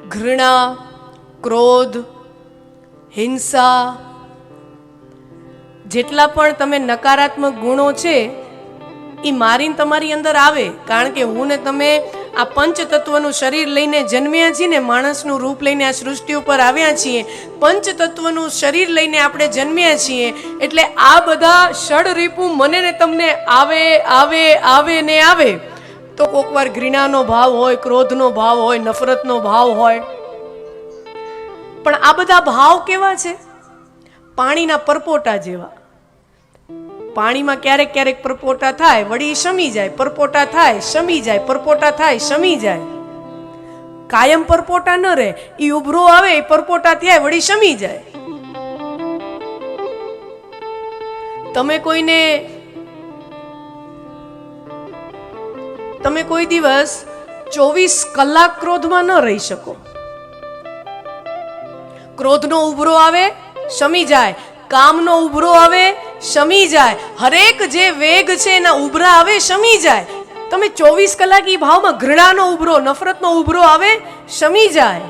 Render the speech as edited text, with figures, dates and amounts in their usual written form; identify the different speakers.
Speaker 1: ઘૃણા, ક્રોધ, હિંસા, જેટલા પણ તમે નકારાત્મક ગુણો છે એ મારીને તમારી અંદર આવે. કારણ કે હું ને તમે આ પંચતત્વનું શરીર લઈને જન્મ્યા છીએ ને, માણસનું રૂપ લઈને આ સૃષ્ટિ ઉપર આવ્યા છીએ. પંચતત્વનું શરીર લઈને આપણે જન્મ્યા છીએ, એટલે આ બધા ષડરીપુ મને ને તમને આવે આવે આવે ને આવે. તો કોક વાર ઘૃણાનો ભાવ હોય, ક્રોધનો ભાવ હોય, નફરતનો ભાવ હોય. પણ આ બધા ભાવ કેવા છે? પાણીના પરપોટા જેવા. પાણીમાં ક્યારેક ક્યારેક પરપોટા થાય, વળી શમી જાય, પરપોટા થાય, શમી જાય, પરપોટા થાય, શમી જાય. કાયમ પરપોટા ન રહે. ઈ ઉભરો આવે, પરપોટા થાય, વળી શમી જાય. તમે કોઈ દિવસ 24 કલાક ક્રોધમાં ન રહી શકો. ક્રોધનો ઉભરો આવે, શમી જાય. કામનો ઉભરો આવે, શમી જાય. હરેક જે વેગ છે એના ઉભરા આવે, શમી જાય. તમે 24 કલાક ઈ ભાવમાં ઘૃણાનો ઉભરો, નફરતનો ઉભરો આવે, શમી જાય.